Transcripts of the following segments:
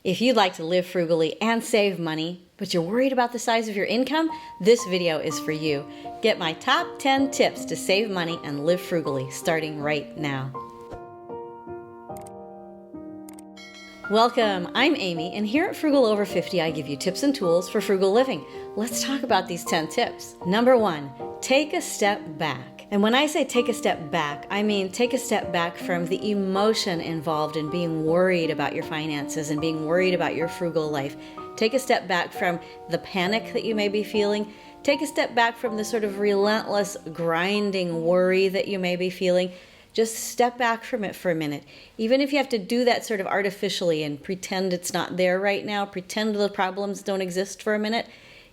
If you'd like to live frugally and save money, but you're worried about the size of your income, this video is for you. Get my top 10 tips to save money and live frugally starting right now. Welcome, I'm Amy, and here at Frugal Over 50, I give you tips and tools for frugal living. Let's talk about these 10 tips. Number 1, take a step back. And when I say take a step back, I mean take a step back from the emotion involved in being worried about your finances and being worried about your frugal life. Take a step back from the panic that you may be feeling. Take a step back from the sort of relentless grinding worry that you may be feeling. Just step back from it for a minute. Even if you have to do that sort of artificially and pretend it's not there right now, pretend the problems don't exist for a minute,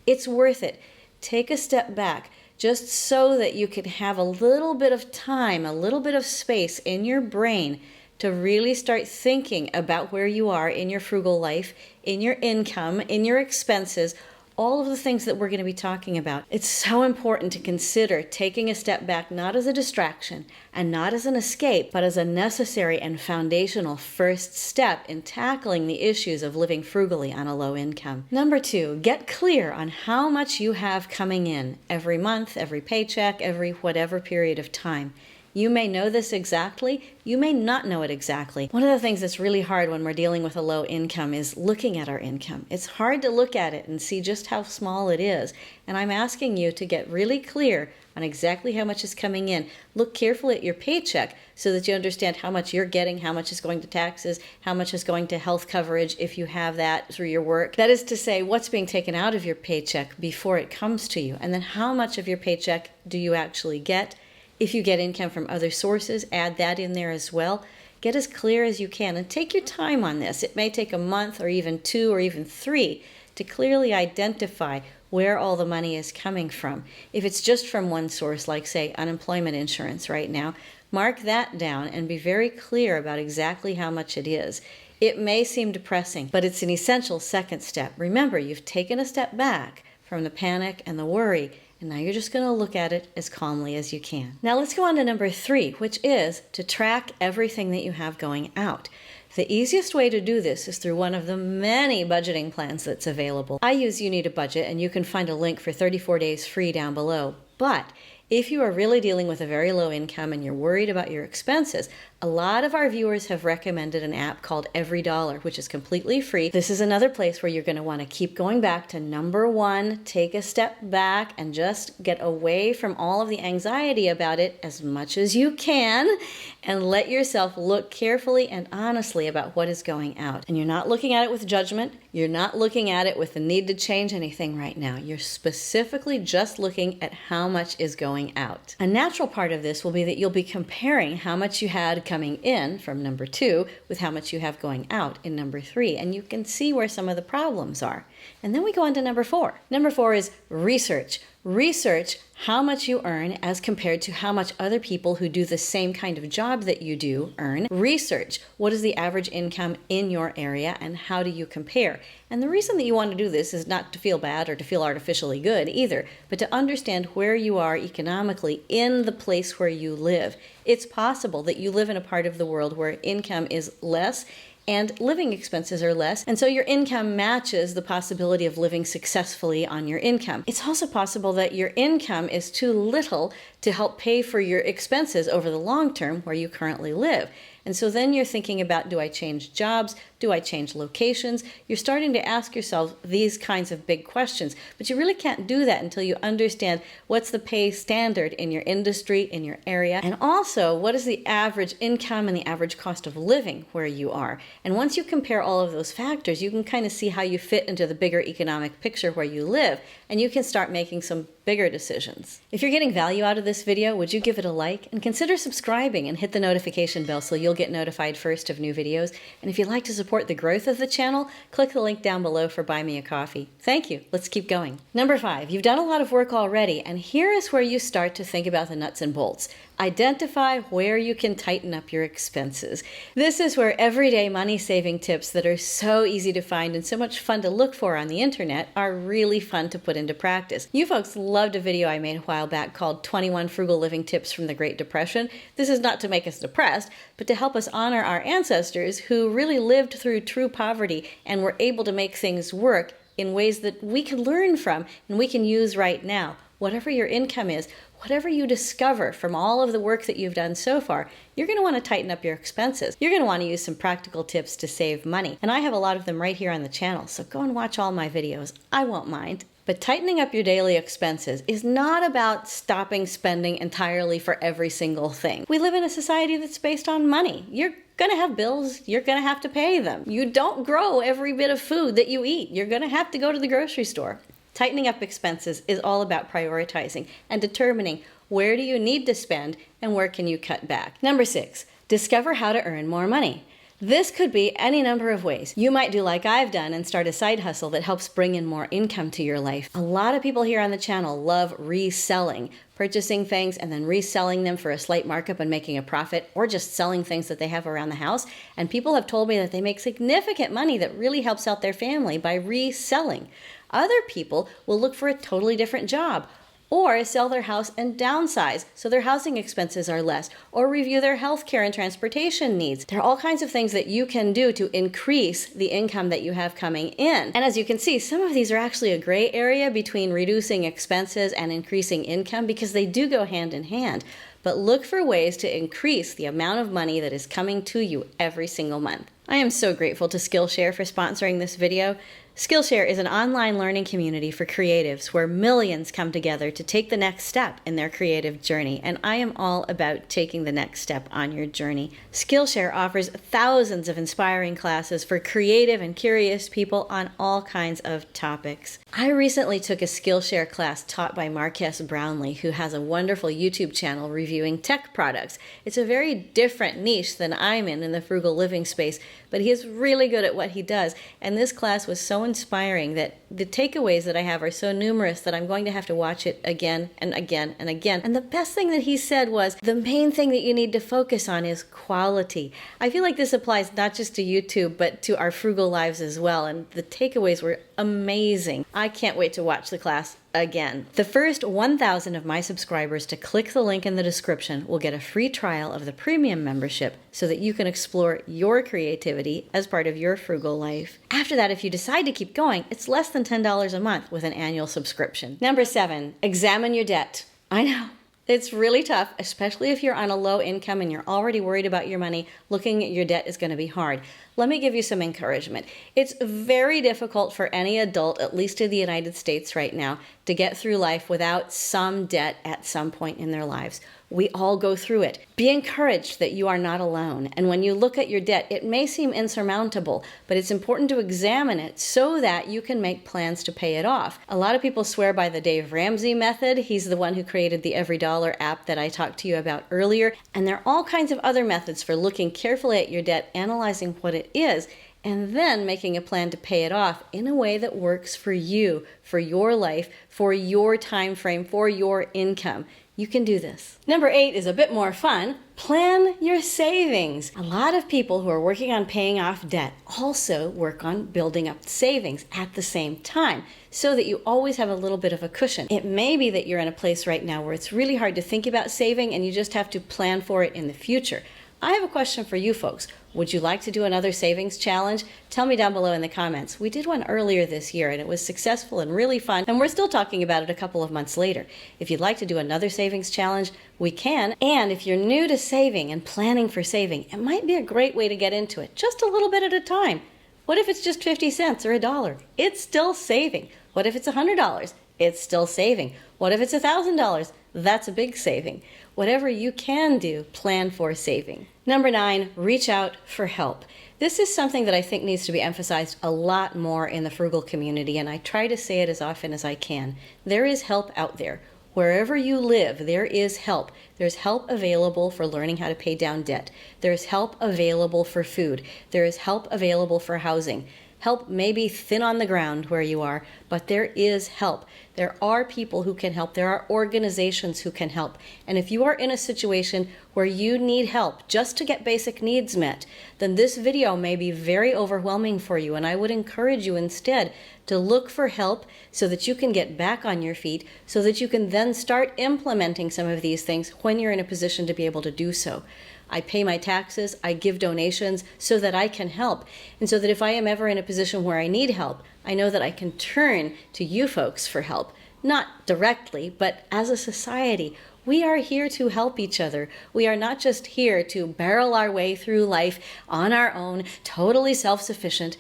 it's worth it. Take a step back just so that you can have a little bit of time, a little bit of space in your brain to really start thinking about where you are in your frugal life, in your income, in your expenses, all of the things that we're going to be talking about. It's so important to consider taking a step back, not as a distraction and not as an escape, but as a necessary and foundational first step in tackling the issues of living frugally on a low income. Number 2, get clear on how much you have coming in every month, every paycheck, every whatever period of time. You may know this exactly, you may not know it exactly. One of the things that's really hard when we're dealing with a low income is looking at our income. It's hard to look at it and see just how small it is. And I'm asking you to get really clear on exactly how much is coming in. Look carefully at your paycheck so that you understand how much you're getting, how much is going to taxes, how much is going to health coverage if you have that through your work. That is to say, what's being taken out of your paycheck before it comes to you, and then how much of your paycheck do you actually get. If you get income from other sources, add that in there as well. Get as clear as you can and take your time on this. It may take a month or even 2 or even 3 to clearly identify where all the money is coming from. If it's just from one source, like say unemployment insurance right now, mark that down and be very clear about exactly how much it is. It may seem depressing, but it's an essential second step. Remember, you've taken a step back from the panic and the worry, and now you're just going to look at it as calmly as you can. Now let's go on to number 3, which is to track everything that you have going out. The easiest way to do this is through one of the many budgeting plans that's available. I use You Need a Budget, and you can find a link for 34 days free down below. But if you are really dealing with a very low income and you're worried about your expenses, a lot of our viewers have recommended an app called Every Dollar, which is completely free. This is another place where you're going to want to keep going back to number 1, take a step back and just get away from all of the anxiety about it as much as you can and let yourself look carefully and honestly about what is going out. And you're not looking at it with judgment. You're not looking at it with the need to change anything right now. You're specifically just looking at how much is going out. A natural part of this will be that you'll be comparing how much you had coming in from number 2 with how much you have going out in number 3, and you can see where some of the problems are. And then we go on to number 4. Number 4 is research. Research how much you earn as compared to how much other people who do the same kind of job that you do earn. Research what is the average income in your area and how do you compare. And the reason that you want to do this is not to feel bad or to feel artificially good either, but to understand where you are economically in the place where you live. It's possible that you live in a part of the world where income is less and living expenses are less, and so your income matches the possibility of living successfully on your income. It's also possible that your income is too little to help pay for your expenses over the long term where you currently live. And so then you're thinking about, do I change jobs? Do I change locations? You're starting to ask yourself these kinds of big questions, but you really can't do that until you understand what's the pay standard in your industry, in your area, and also what is the average income and the average cost of living where you are. And once you compare all of those factors, you can kind of see how you fit into the bigger economic picture where you live, and you can start making some bigger decisions. If you're getting value out of this video, would you give it a like and consider subscribing and hit the notification bell so you'll get notified first of new videos. And if you'd like to support the growth of the channel, click the link down below for Buy Me a Coffee. Thank you. Let's keep going. Number 5, you've done a lot of work already, and here is where you start to think about the nuts and bolts. Identify where you can tighten up your expenses. This is where everyday money saving tips that are so easy to find and so much fun to look for on the internet are really fun to put into practice. You folks loved a video I made a while back called 21 Frugal Living Tips from the Great Depression. This is not to make us depressed, but to help us honor our ancestors who really lived through true poverty and were able to make things work in ways that we can learn from and we can use right now. Whatever your income is, whatever you discover from all of the work that you've done so far, you're going to want to tighten up your expenses. You're going to want to use some practical tips to save money. And I have a lot of them right here on the channel, so go and watch all my videos. I won't mind. But tightening up your daily expenses is not about stopping spending entirely for every single thing. We live in a society that's based on money. You're going to have bills. You're going to have to pay them. You don't grow every bit of food that you eat. You're going to have to go to the grocery store. Tightening up expenses is all about prioritizing and determining where do you need to spend and where can you cut back. Number 6, discover how to earn more money. This could be any number of ways. You might do like I've done and start a side hustle that helps bring in more income to your life. A lot of people here on the channel love reselling, purchasing things and then reselling them for a slight markup and making a profit, or just selling things that they have around the house. And people have told me that they make significant money that really helps out their family by reselling. Other people will look for a totally different job, or sell their house and downsize so their housing expenses are less, or review their health care and transportation needs. There are all kinds of things that you can do to increase the income that you have coming in. And as you can see, some of these are actually a gray area between reducing expenses and increasing income because they do go hand in hand. But look for ways to increase the amount of money that is coming to you every single month. I am so grateful to Skillshare for sponsoring this video. Skillshare is an online learning community for creatives where millions come together to take the next step in their creative journey, and I am all about taking the next step on your journey. Skillshare offers thousands of inspiring classes for creative and curious people on all kinds of topics. I recently took a Skillshare class taught by Marques Brownlee, who has a wonderful YouTube channel reviewing tech products. It's a very different niche than I'm in the frugal living space, but he is really good at what he does, and this class was so inspiring that the takeaways that I have are so numerous that I'm going to have to watch it again and again and again. And the best thing that he said was the main thing that you need to focus on is quality. I feel like this applies not just to YouTube but to our frugal lives as well, and the takeaways were amazing. I can't wait to watch the class again. The first 1,000 of my subscribers to click the link in the description will get a free trial of the premium membership so that you can explore your creativity as part of your frugal life. After that, if you decide to keep going, it's less than $10 a month with an annual subscription. Number 7, examine your debt. I know. It's really tough, especially if you're on a low income and you're already worried about your money. Looking at your debt is going to be hard. Let me give you some encouragement. It's very difficult for any adult, at least in the United States right now, to get through life without some debt at some point in their lives. We all go through it. Be encouraged that you are not alone. And when you look at your debt, it may seem insurmountable, but it's important to examine it so that you can make plans to pay it off. A lot of people swear by the Dave Ramsey method. He's the one who created the Every Dollar app that I talked to you about earlier. And there are all kinds of other methods for looking carefully at your debt, analyzing what it is, and then making a plan to pay it off in a way that works for you, for your life, for your time frame, for your income. You can do this. Number 8 is a bit more fun. Plan your savings. A lot of people who are working on paying off debt also work on building up savings at the same time so that you always have a little bit of a cushion. It may be that you're in a place right now where it's really hard to think about saving and you just have to plan for it in the future. I have a question for you folks. Would you like to do another savings challenge? Tell me down below in the comments. We did one earlier this year and it was successful and really fun, and we're still talking about it a couple of months later. If you'd like to do another savings challenge, we can. And if you're new to saving and planning for saving, it might be a great way to get into it, just a little bit at a time. What if it's just 50 cents or $1? It's still saving. What if it's $100? It's still saving. What if it's $1,000? That's a big saving. Whatever you can do, plan for saving. Number 9, reach out for help. This is something that I think needs to be emphasized a lot more in the frugal community, and I try to say it as often as I can. There is help out there. Wherever you live, there is help. There's help available for learning how to pay down debt. There's help available for food. There is help available for housing. Help may be thin on the ground where you are, but there is help. There are people who can help. There are organizations who can help. And if you are in a situation where you need help just to get basic needs met, then this video may be very overwhelming for you. And I would encourage you instead to look for help so that you can get back on your feet, so that you can then start implementing some of these things when you're in a position to be able to do so. I pay my taxes, I give donations so that I can help. And so that if I am ever in a position where I need help, I know that I can turn to you folks for help. Not directly, but as a society, we are here to help each other. We are not just here to barrel our way through life on our own, totally self-sufficient.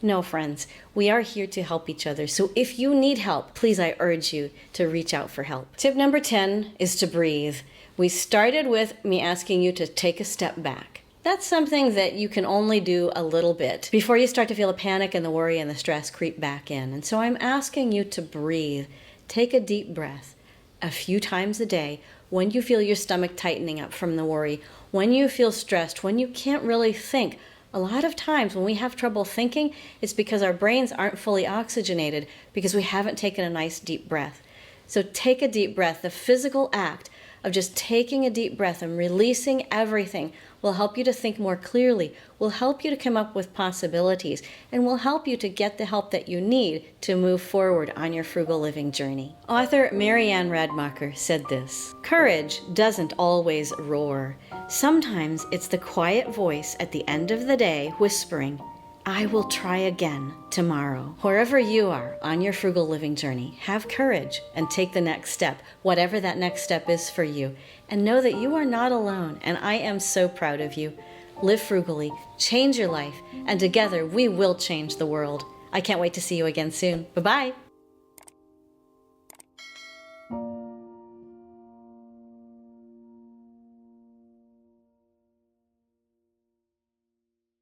No, friends, we are here to help each other. So if you need help, please, I urge you to reach out for help. Tip number 10 is to breathe. We started with me asking you to take a step back. That's something that you can only do a little bit before you start to feel the panic and the worry and the stress creep back in. And so I'm asking you to breathe. Take a deep breath a few times a day when you feel your stomach tightening up from the worry, when you feel stressed, when you can't really think. A lot of times when we have trouble thinking, it's because our brains aren't fully oxygenated because we haven't taken a nice deep breath. So take a deep breath. The physical act of just taking a deep breath and releasing everything will help you to think more clearly, will help you to come up with possibilities, and will help you to get the help that you need to move forward on your frugal living journey. Author Marianne Radmacher said this: "Courage doesn't always roar. Sometimes it's the quiet voice at the end of the day whispering, 'I will try again tomorrow.'" Wherever you are on your frugal living journey, have courage and take the next step, whatever that next step is for you. And know that you are not alone, and I am so proud of you. Live frugally, change your life, and together we will change the world. I can't wait to see you again soon. Bye-bye.